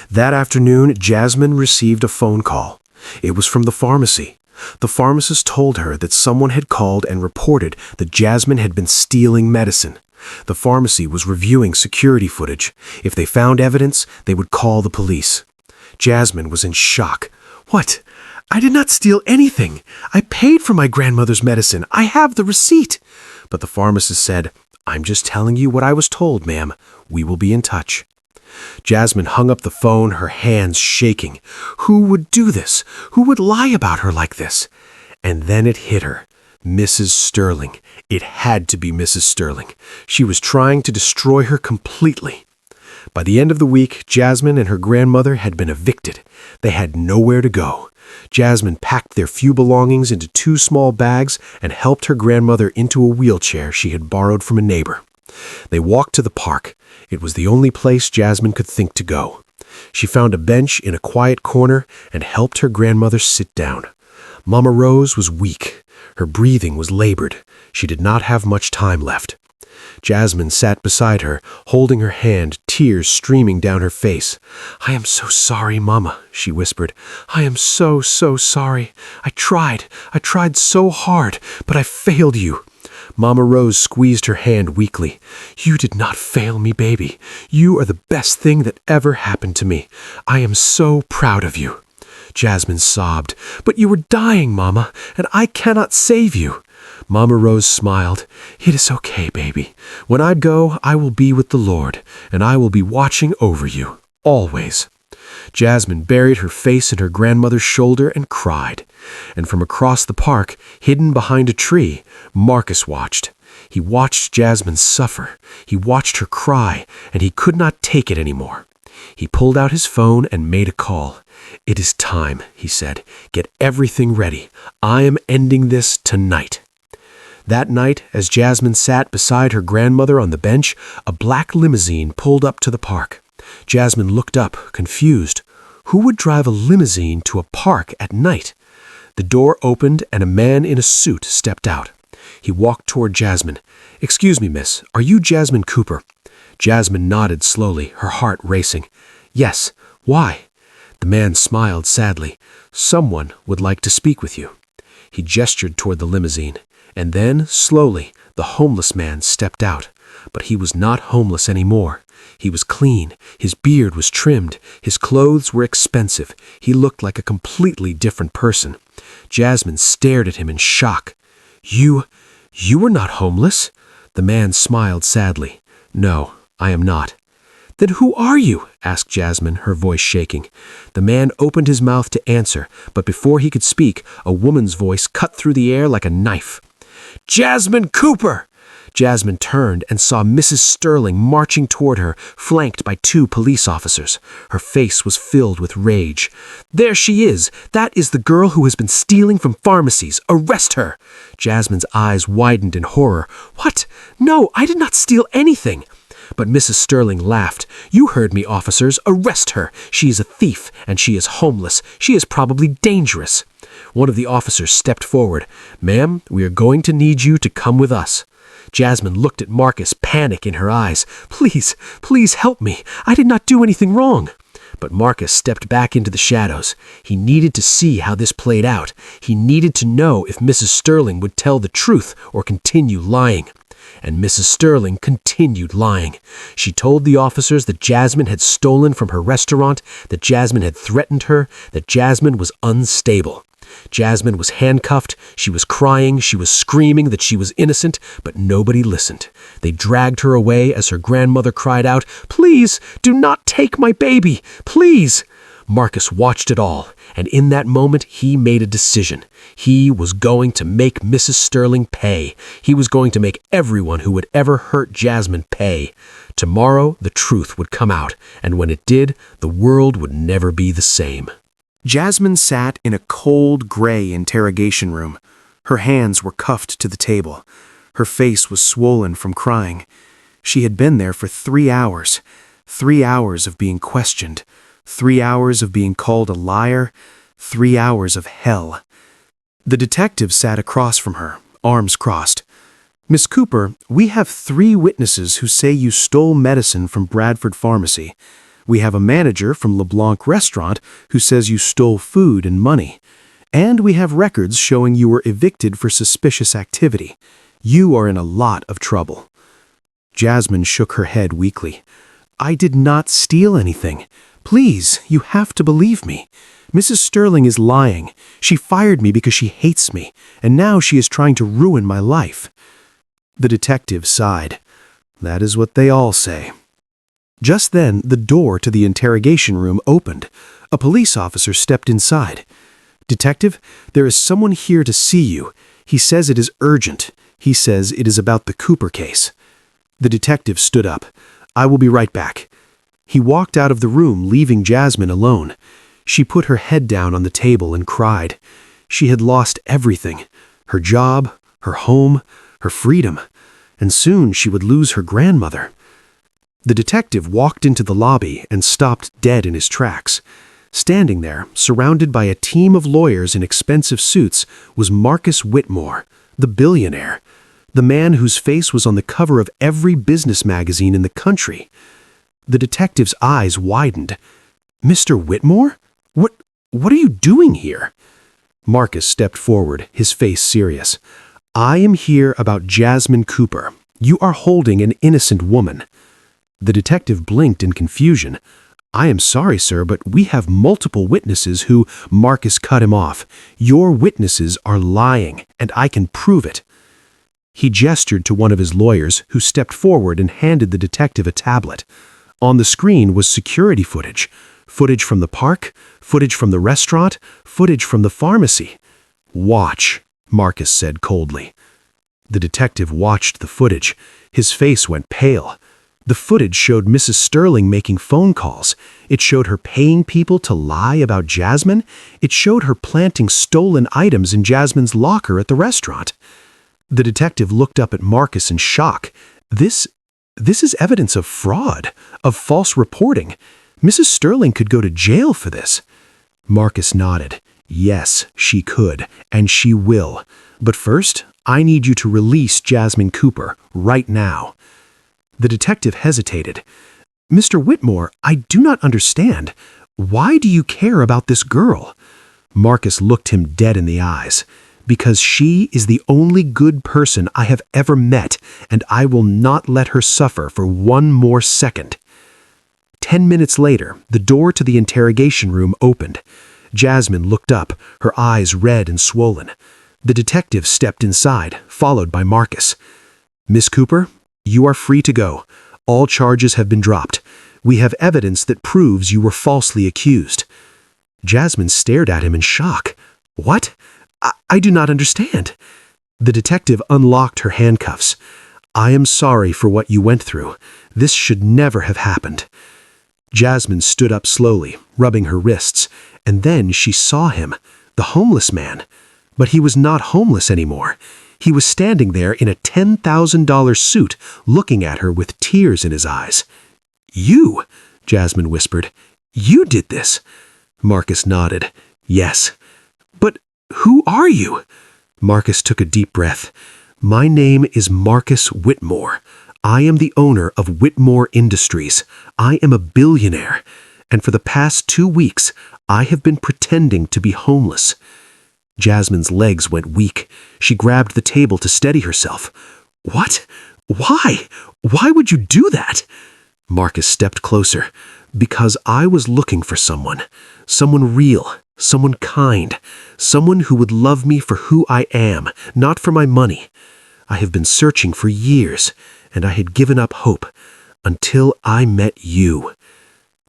That afternoon, Jasmine received a phone call. It was from the pharmacy. The pharmacist told her that someone had called and reported that Jasmine had been stealing medicine. The pharmacy was reviewing security footage. If they found evidence, they would call the police. Jasmine was in shock. "What? I did not steal anything. I paid for my grandmother's medicine. I have the receipt." But the pharmacist said, "I'm just telling you what I was told, ma'am. We will be in touch." Jasmine hung up the phone, her hands shaking. Who would do this? Who would lie about her like this? And then it hit her. Mrs. Sterling. It had to be Mrs. Sterling. She was trying to destroy her completely. By the end of the week, Jasmine and her grandmother had been evicted. They had nowhere to go. Jasmine packed their few belongings into 2 small bags and helped her grandmother into a wheelchair she had borrowed from a neighbor. They walked to the park. It was the only place Jasmine could think to go. She found a bench in a quiet corner and helped her grandmother sit down. Mama Rose was weak. Her breathing was labored. She did not have much time left. Jasmine sat beside her, holding her hand, tears streaming down her face. "I am so sorry, Mama," she whispered. "I am so sorry. I tried so hard, but I failed you." Mama Rose squeezed her hand weakly. "You did not fail me, baby. You are the best thing that ever happened to me. I am so proud of you." Jasmine sobbed. "But you were dying, Mama, and I cannot save you." Mama Rose smiled. "It is okay, baby. When I go, I will be with the Lord, and I will be watching over you, always." Jasmine buried her face in her grandmother's shoulder and cried. And from across the park, hidden behind a tree, Marcus watched. He watched Jasmine suffer. He watched her cry, and he could not take it anymore. He pulled out his phone and made a call. "It is time," he said. "Get everything ready. I am ending this tonight." That night, as Jasmine sat beside her grandmother on the bench, a black limousine pulled up to the park. Jasmine looked up, confused. Who would drive a limousine to a park at night? The door opened and a man in a suit stepped out. He walked toward Jasmine. "Excuse me, miss, are you Jasmine Cooper?" Jasmine nodded slowly, her heart racing. "Yes. Why?" The man smiled sadly. "Someone would like to speak with you." He gestured toward the limousine, and then, slowly, the homeless man stepped out. But he was not homeless anymore. He was clean, his beard was trimmed, his clothes were expensive. He looked like a completely different person. Jasmine stared at him in shock. You are not homeless?" The man smiled sadly. "No, I am not." "Then who are you?" asked Jasmine, her voice shaking. The man opened his mouth to answer, but before he could speak, a woman's voice cut through the air like a knife. "Jasmine Cooper!" Jasmine turned and saw Mrs. Sterling marching toward her, flanked by 2 police officers. Her face was filled with rage. "There she is! That is the girl who has been stealing from pharmacies! Arrest her!" Jasmine's eyes widened in horror. "What? No, I did not steal anything!" But Mrs. Sterling laughed. "You heard me, officers. Arrest her. She is a thief, and she is homeless. She is probably dangerous." One of the officers stepped forward. "Ma'am, we are going to need you to come with us." Jasmine looked at Marcus, panic in her eyes. "Please, please help me. I did not do anything wrong." But Marcus stepped back into the shadows. He needed to see how this played out. He needed to know if Mrs. Sterling would tell the truth or continue lying. And Mrs. Sterling continued lying. She told the officers that Jasmine had stolen from her restaurant, that Jasmine had threatened her, that Jasmine was unstable. Jasmine was handcuffed, she was crying, she was screaming that she was innocent, but nobody listened. They dragged her away as her grandmother cried out, "Please, do not take my baby, please!" Marcus watched it all, and in that moment he made a decision. He was going to make Mrs. Sterling pay. He was going to make everyone who would ever hurt Jasmine pay. Tomorrow the truth would come out, and when it did, the world would never be the same. Jasmine sat in a cold, gray interrogation room. Her hands were cuffed to the table. Her face was swollen from crying. She had been there for 3 hours. 3 hours of being questioned. 3 hours of being called a liar. 3 hours of hell. The detective sat across from her, arms crossed. "Miss Cooper, we have 3 witnesses who say you stole medicine from Bradford Pharmacy. We have a manager from LeBlanc Restaurant who says you stole food and money. And we have records showing you were evicted for suspicious activity. You are in a lot of trouble." Jasmine shook her head weakly. "I did not steal anything. Please, you have to believe me. Mrs. Sterling is lying. She fired me because she hates me, and now she is trying to ruin my life." The detective sighed. "That is what they all say." Just then, the door to the interrogation room opened. A police officer stepped inside. "Detective, there is someone here to see you. He says it is urgent. He says it is about the Cooper case." The detective stood up. "I will be right back." He walked out of the room, leaving Jasmine alone. She put her head down on the table and cried. She had lost everything: her job, her home, her freedom, and soon she would lose her grandmother. The detective walked into the lobby and stopped dead in his tracks. Standing there, surrounded by a team of lawyers in expensive suits, was Marcus Whitmore, the billionaire, the man whose face was on the cover of every business magazine in the country. The detective's eyes widened. "Mr. Whitmore? What are you doing here?" Marcus stepped forward, his face serious. "I am here about Jasmine Cooper. You are holding an innocent woman." The detective blinked in confusion. "I am sorry, sir, but we have multiple witnesses who—" Marcus cut him off. "Your witnesses are lying, and I can prove it." He gestured to one of his lawyers, who stepped forward and handed the detective a tablet. On the screen was security footage. Footage from the park, footage from the restaurant, footage from the pharmacy. "Watch," Marcus said coldly. The detective watched the footage. His face went pale. The footage showed Mrs. Sterling making phone calls. It showed her paying people to lie about Jasmine. It showed her planting stolen items in Jasmine's locker at the restaurant. The detective looked up at Marcus in shock. This is evidence of fraud, of false reporting. Mrs. Sterling could go to jail for this. Marcus nodded. "Yes, she could, and she will. But first, I need you to release Jasmine Cooper right now." The detective hesitated. "Mr. Whitmore, I do not understand. Why do you care about this girl? Marcus looked him dead in the eyes. Because she is the only good person I have ever met, and I will not let her suffer for one more second. 10 minutes later, the door to the interrogation room opened. Jasmine looked up, her eyes red and swollen. The detective stepped inside, followed by Marcus. Miss Cooper, you are free to go. All charges have been dropped. We have evidence that proves you were falsely accused. Jasmine stared at him in shock. What? I do not understand. The detective unlocked her handcuffs. I am sorry for what you went through. This should never have happened. Jasmine stood up slowly, rubbing her wrists, and then she saw him, the homeless man. But he was not homeless anymore. He was standing there in a $10,000 suit, looking at her with tears in his eyes. You, Jasmine whispered. You did this. Marcus nodded. Yes. But who are you? Marcus took a deep breath. My name is Marcus Whitmore. I am the owner of Whitmore Industries. I am a billionaire. And for the past 2 weeks, I have been pretending to be homeless. Jasmine's legs went weak. She grabbed the table to steady herself. What? Why? Why would you do that? Marcus stepped closer. Because I was looking for someone. Someone real. Someone kind. Someone who would love me for who I am, not for my money. I have been searching for years, and I had given up hope until I met you.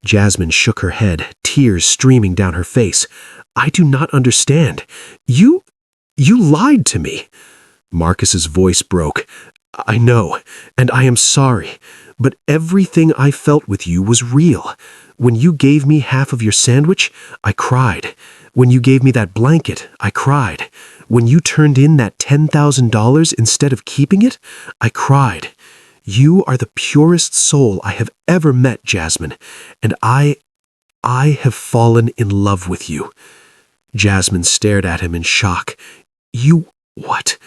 Jasmine shook her head, tears streaming down her face. I do not understand. You lied to me. Marcus's voice broke. I know, and I am sorry, but everything I felt with you was real. When you gave me half of your sandwich, I cried. When you gave me that blanket, I cried. When you turned in that $10,000 instead of keeping it, I cried. You are the purest soul I have ever met, Jasmine, and I have fallen in love with you. Jasmine stared at him in shock. You what?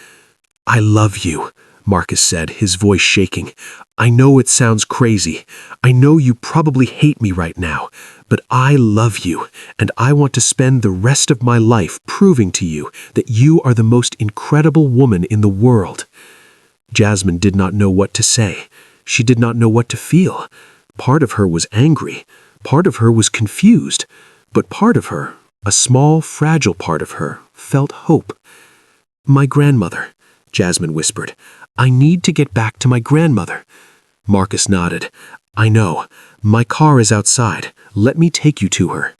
I love you, Marcus said, his voice shaking. I know it sounds crazy. I know you probably hate me right now, but I love you, and I want to spend the rest of my life proving to you that you are the most incredible woman in the world. Jasmine did not know what to say. She did not know what to feel. Part of her was angry. Part of her was confused. But part of her, a small, fragile part of her, felt hope. My grandmother, Jasmine whispered. I need to get back to my grandmother. Marcus nodded. I know. My car is outside. Let me take you to her.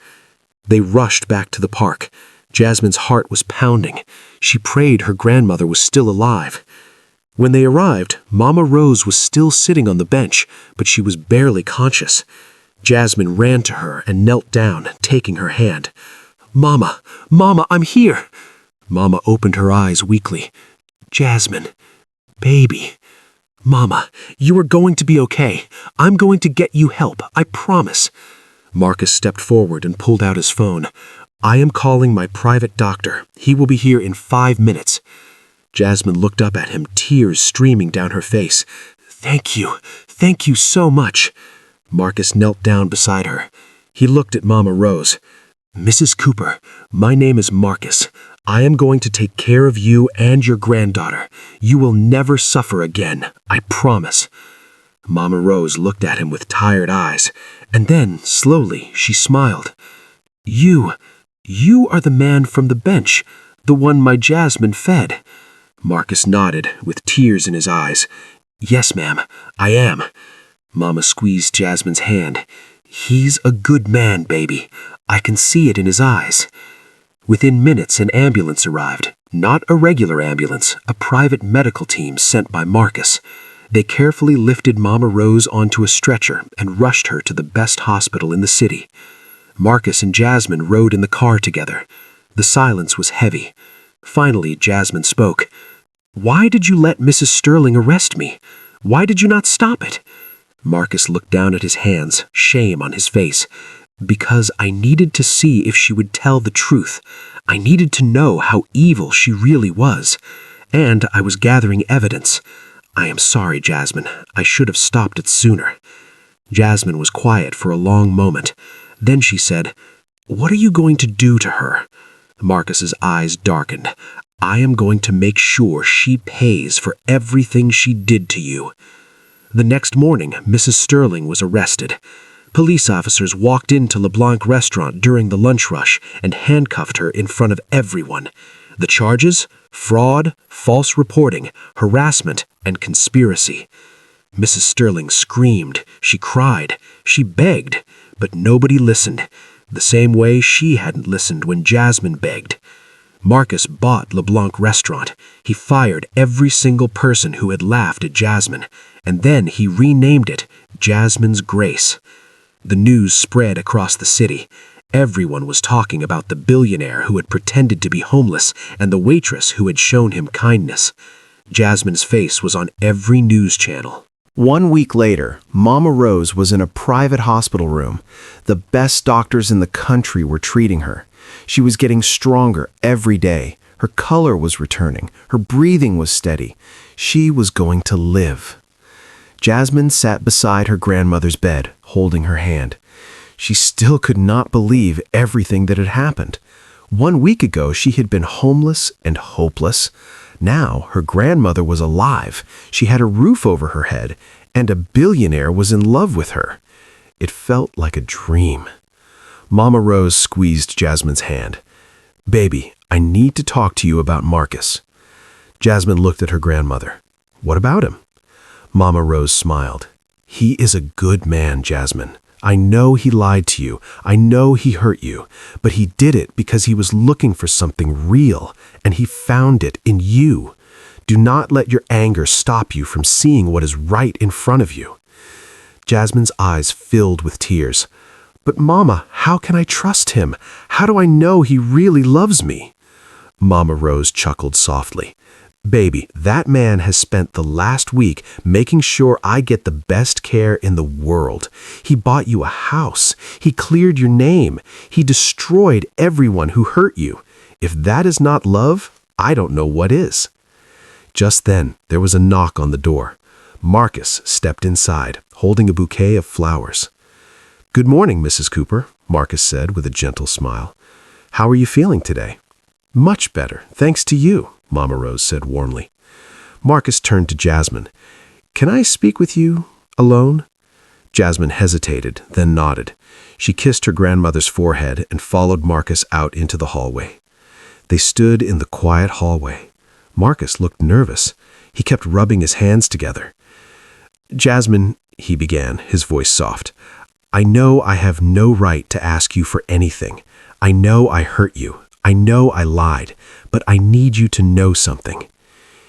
They rushed back to the park. Jasmine's heart was pounding. She prayed her grandmother was still alive. When they arrived, Mama Rose was still sitting on the bench, but she was barely conscious. Jasmine ran to her and knelt down, taking her hand. Mama, I'm here. Mama opened her eyes weakly. Jasmine, baby. Mama, you are going to be okay. I'm going to get you help, I promise. Marcus stepped forward and pulled out his phone. I am calling my private doctor. He will be here in 5 minutes. Jasmine looked up at him, tears streaming down her face. Thank you so much. Marcus knelt down beside her. He looked at Mama Rose. Mrs. Cooper, my name is Marcus. I am going to take care of you and your granddaughter. You will never suffer again, I promise. Mama Rose looked at him with tired eyes, and then, slowly, she smiled. You are the man from the bench, the one my Jasmine fed. Marcus nodded, with tears in his eyes. Yes, ma'am, I am. Mama squeezed Jasmine's hand. He's a good man, baby. I can see it in his eyes. Within minutes, an ambulance arrived. Not a regular ambulance, a private medical team sent by Marcus. They carefully lifted Mama Rose onto a stretcher and rushed her to the best hospital in the city. Marcus and Jasmine rode in the car together. The silence was heavy. Finally, Jasmine spoke. Why did you let Mrs. Sterling arrest me? Why did you not stop it? Marcus looked down at his hands, shame on his face. Because I needed to see if she would tell the truth. I needed to know how evil she really was. And I was gathering evidence. I am sorry, Jasmine. I should have stopped it sooner. Jasmine was quiet for a long moment. Then she said, "What are you going to do to her?" Marcus's eyes darkened. "I am going to make sure she pays for everything she did to you." The next morning, Mrs. Sterling was arrested. Police officers walked into LeBlanc restaurant during the lunch rush and handcuffed her in front of everyone. The charges? Fraud, false reporting, harassment, and conspiracy. Mrs. Sterling screamed, she cried, she begged, but nobody listened, the same way she hadn't listened when Jasmine begged. Marcus bought LeBlanc restaurant. He fired every single person who had laughed at Jasmine, and then he renamed it Jasmine's Grace. The news spread across the city. Everyone was talking about the billionaire who had pretended to be homeless and the waitress who had shown him kindness. Jasmine's face was on every news channel. 1 week later, Mama Rose was in a private hospital room. The best doctors in the country were treating her. She was getting stronger every day. Her color was returning. Her breathing was steady. She was going to live. Jasmine sat beside her grandmother's bed, holding her hand. She still could not believe everything that had happened. 1 week ago, she had been homeless and hopeless. Now, her grandmother was alive. She had a roof over her head, and a billionaire was in love with her. It felt like a dream. Mama Rose squeezed Jasmine's hand. "Baby, I need to talk to you about Marcus." Jasmine looked at her grandmother. "What about him?" Mama Rose smiled. "He is a good man, Jasmine. I know he lied to you. I know he hurt you. But he did it because he was looking for something real, and he found it in you. Do not let your anger stop you from seeing what is right in front of you." Jasmine's eyes filled with tears. "But Mama, how can I trust him? How do I know he really loves me?" Mama Rose chuckled softly. "Baby, that man has spent the last week making sure I get the best care in the world. He bought you a house. He cleared your name. He destroyed everyone who hurt you. If that is not love, I don't know what is." Just then, there was a knock on the door. Marcus stepped inside, holding a bouquet of flowers. "Good morning, Mrs. Cooper," Marcus said with a gentle smile. "How are you feeling today?" "Much better, thanks to you," Mama Rose said warmly. Marcus turned to Jasmine. "Can I speak with you alone?" Jasmine hesitated, then nodded. She kissed her grandmother's forehead and followed Marcus out into the hallway. They stood in the quiet hallway. Marcus looked nervous. He kept rubbing his hands together. "Jasmine," he began, his voice soft, "I know I have no right to ask you for anything. I know I hurt you. I know I lied, but I need you to know something."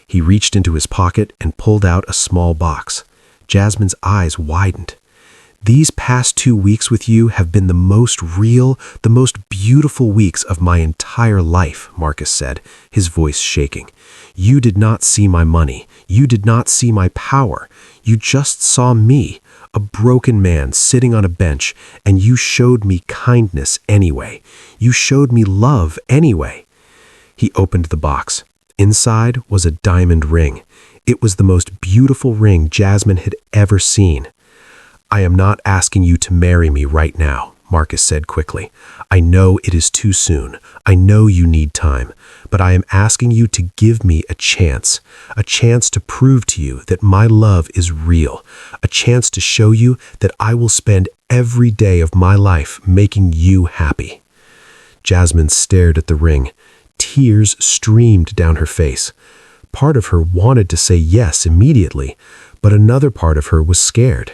He reached into his pocket and pulled out a small box. Jasmine's eyes widened. "These past 2 weeks with you have been the most real, the most beautiful weeks of my entire life," Marcus said, his voice shaking. "You did not see my money. You did not see my power. You just saw me, a broken man sitting on a bench, and you showed me kindness anyway. You showed me love anyway." He opened the box. Inside was a diamond ring. It was the most beautiful ring Jasmine had ever seen. "I am not asking you to marry me right now," Marcus said quickly. "I know it is too soon. I know you need time. But I am asking you to give me a chance to prove to you that my love is real, a chance to show you that I will spend every day of my life making you happy." Jasmine stared at the ring. Tears streamed down her face. Part of her wanted to say yes immediately, but another part of her was scared.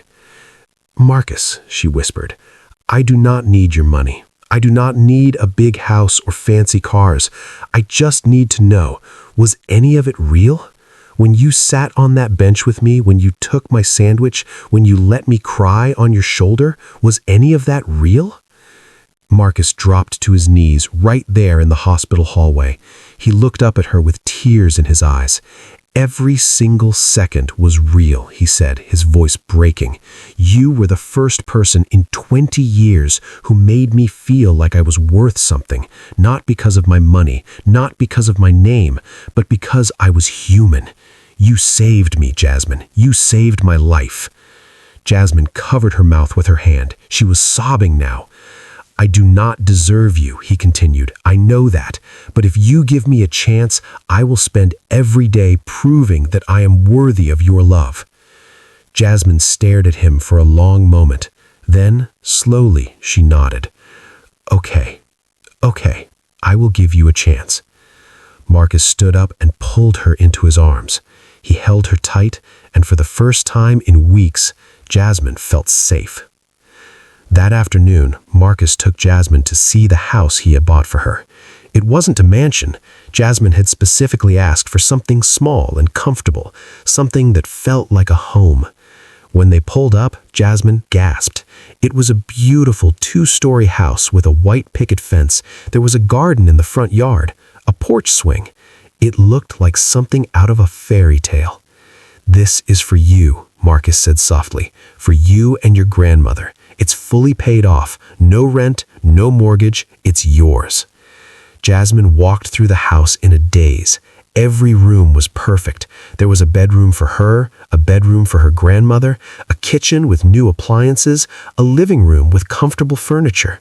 "Marcus," she whispered, "I do not need your money. I do not need a big house or fancy cars. I just need to know, was any of it real? When you sat on that bench with me, when you took my sandwich, when you let me cry on your shoulder, was any of that real?" Marcus dropped to his knees right there in the hospital hallway. He looked up at her with tears in his eyes. "Every single second was real," he said, his voice breaking. "You were the first person in 20 years who made me feel like I was worth something, not because of my money, not because of my name, but because I was human. You saved me, Jasmine. You saved my life." Jasmine covered her mouth with her hand. She was sobbing now. I do not deserve you, he continued. I know that. But if you give me a chance, I will spend every day proving that I am worthy of your love. Jasmine stared at him for a long moment. Then, slowly, she nodded. Okay, I will give you a chance. Marcus stood up and pulled her into his arms. He held her tight, and for the first time in weeks, Jasmine felt safe. That afternoon, Marcus took Jasmine to see the house he had bought for her. It wasn't a mansion. Jasmine had specifically asked for something small and comfortable, something that felt like a home. When they pulled up, Jasmine gasped. It was a beautiful 2-story house with a white picket fence. There was a garden in the front yard, a porch swing. It looked like something out of a fairy tale. This is for you, Marcus said softly, for you and your grandmother. It's fully paid off, no rent, no mortgage, it's yours. Jasmine walked through the house in a daze. Every room was perfect. There was a bedroom for her, a bedroom for her grandmother, a kitchen with new appliances, a living room with comfortable furniture.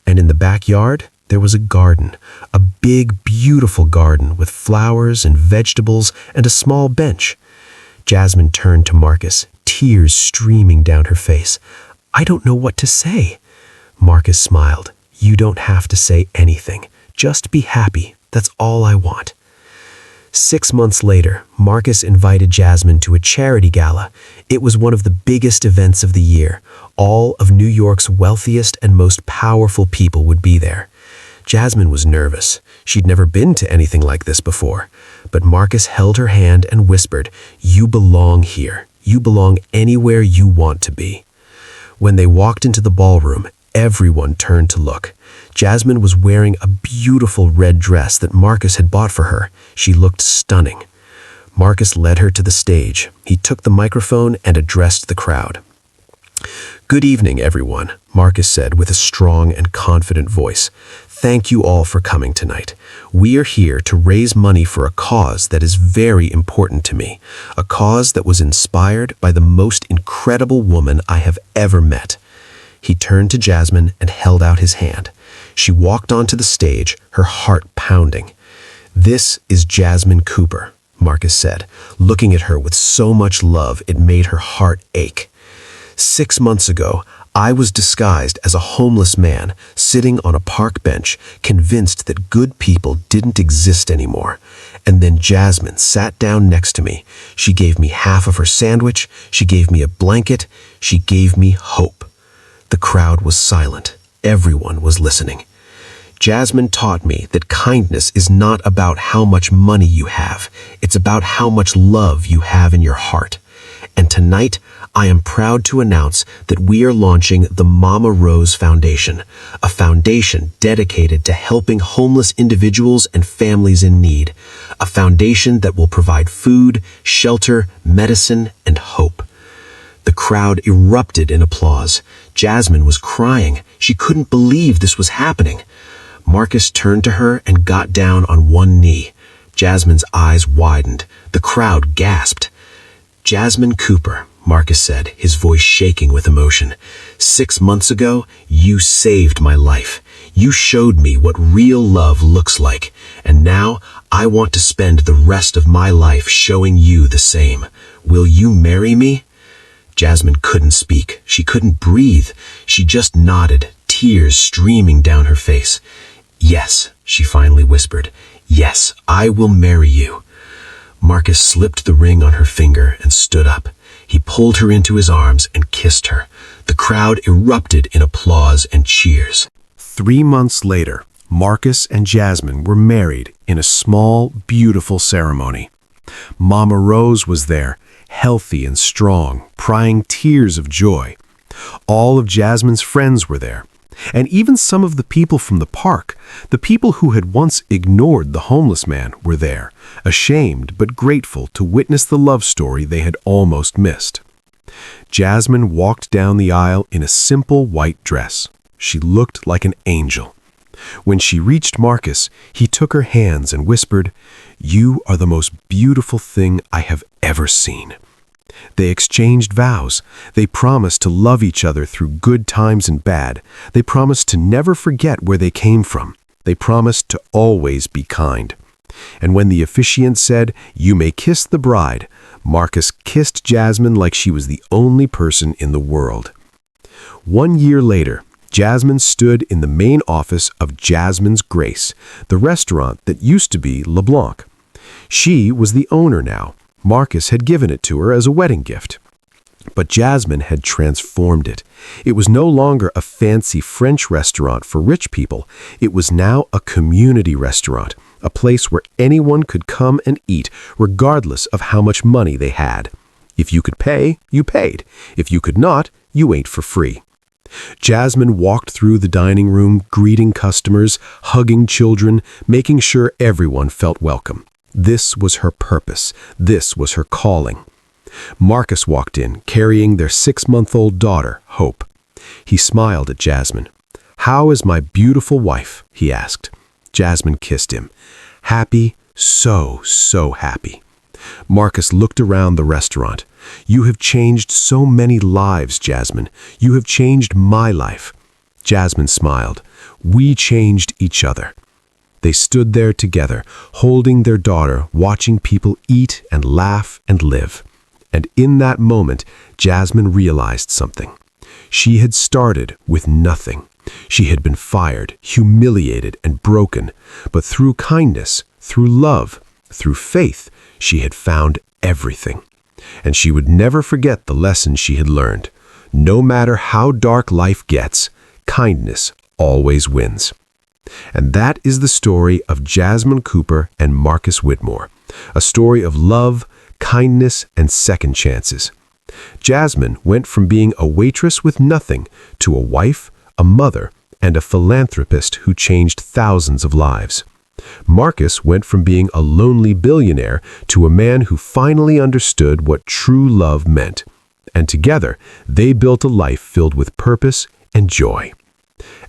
And in the backyard, there was a garden, a big, beautiful garden with flowers and vegetables and a small bench. Jasmine turned to Marcus, tears streaming down her face. I don't know what to say. Marcus smiled. You don't have to say anything. Just be happy. That's all I want. 6 months later, Marcus invited Jasmine to a charity gala. It was one of the biggest events of the year. All of New York's wealthiest and most powerful people would be there. Jasmine was nervous. She'd never been to anything like this before. But Marcus held her hand and whispered, "You belong here. You belong anywhere you want to be." When they walked into the ballroom, everyone turned to look. Jasmine was wearing a beautiful red dress that Marcus had bought for her. She looked stunning. Marcus led her to the stage. He took the microphone and addressed the crowd. "Good evening, everyone," Marcus said with a strong and confident voice. "Thank you all for coming tonight. We are here to raise money for a cause that is very important to me, a cause that was inspired by the most incredible woman I have ever met." He turned to Jasmine and held out his hand. She walked onto the stage, her heart pounding. "This is Jasmine Cooper," Marcus said, looking at her with so much love it made her heart ache. "6 months ago, I was disguised as a homeless man, sitting on a park bench, convinced that good people didn't exist anymore. And then Jasmine sat down next to me. She gave me half of her sandwich, she gave me a blanket, she gave me hope." The crowd was silent. Everyone was listening. "Jasmine taught me that kindness is not about how much money you have. It's about how much love you have in your heart. And tonight, I am proud to announce that we are launching the Mama Rose Foundation, a foundation dedicated to helping homeless individuals and families in need, a foundation that will provide food, shelter, medicine, and hope." The crowd erupted in applause. Jasmine was crying. She couldn't believe this was happening. Marcus turned to her and got down on one knee. Jasmine's eyes widened. The crowd gasped. "Jasmine Cooper," Marcus said, his voice shaking with emotion. "6 months ago, you saved my life. You showed me what real love looks like. And now, I want to spend the rest of my life showing you the same. Will you marry me?" Jasmine couldn't speak. She couldn't breathe. She just nodded, tears streaming down her face. "Yes," she finally whispered. "Yes, I will marry you." Marcus slipped the ring on her finger and stood up. He pulled her into his arms and kissed her. The crowd erupted in applause and cheers. 3 months later, Marcus and Jasmine were married in a small, beautiful ceremony. Mama Rose was there, healthy and strong, crying tears of joy. All of Jasmine's friends were there, and even some of the people from the park, the people who had once ignored the homeless man, were there, ashamed but grateful to witness the love story they had almost missed. Jasmine walked down the aisle in a simple white dress. She looked like an angel. When she reached Marcus, he took her hands and whispered, "You are the most beautiful thing I have ever seen." They exchanged vows. They promised to love each other through good times and bad. They promised to never forget where they came from. They promised to always be kind. And when the officiant said, "You may kiss the bride," Marcus kissed Jasmine like she was the only person in the world. 1 year later, Jasmine stood in the main office of Jasmine's Grace, the restaurant that used to be LeBlanc. She was the owner now. Marcus had given it to her as a wedding gift. But Jasmine had transformed it. It was no longer a fancy French restaurant for rich people. It was now a community restaurant, a place where anyone could come and eat, regardless of how much money they had. If you could pay, you paid. If you could not, you ate for free. Jasmine walked through the dining room, greeting customers, hugging children, making sure everyone felt welcome. This was her purpose. This was her calling. Marcus walked in, carrying their 6-month-old daughter, Hope. He smiled at Jasmine. "How is my beautiful wife?" he asked. Jasmine kissed him. "Happy, so happy." Marcus looked around the restaurant. "You have changed so many lives, Jasmine. You have changed my life." Jasmine smiled. "We changed each other." They stood there together, holding their daughter, watching people eat and laugh and live. And in that moment, Jasmine realized something. She had started with nothing. She had been fired, humiliated, and broken. But through kindness, through love, through faith, she had found everything. And she would never forget the lesson she had learned. No matter how dark life gets, kindness always wins. And that is the story of Jasmine Cooper and Marcus Whitmore, a story of love, kindness, and second chances. Jasmine went from being a waitress with nothing to a wife, a mother, and a philanthropist who changed thousands of lives. Marcus went from being a lonely billionaire to a man who finally understood what true love meant. And together, they built a life filled with purpose and joy.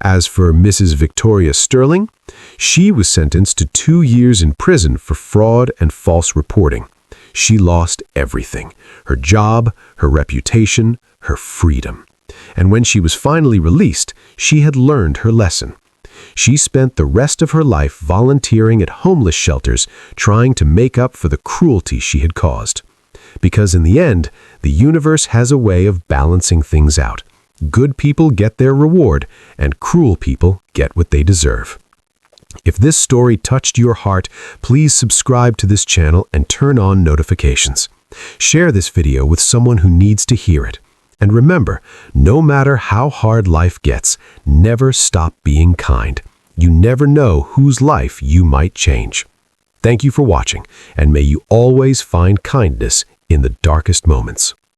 As for Mrs. Victoria Sterling, she was sentenced to 2 years in prison for fraud and false reporting. She lost everything: her job, her reputation, her freedom. And when she was finally released, she had learned her lesson. She spent the rest of her life volunteering at homeless shelters, trying to make up for the cruelty she had caused. Because in the end, the universe has a way of balancing things out. Good people get their reward, and cruel people get what they deserve. If this story touched your heart, please subscribe to this channel and turn on notifications. Share this video with someone who needs to hear it. And remember, no matter how hard life gets, never stop being kind. You never know whose life you might change. Thank you for watching, and may you always find kindness in the darkest moments.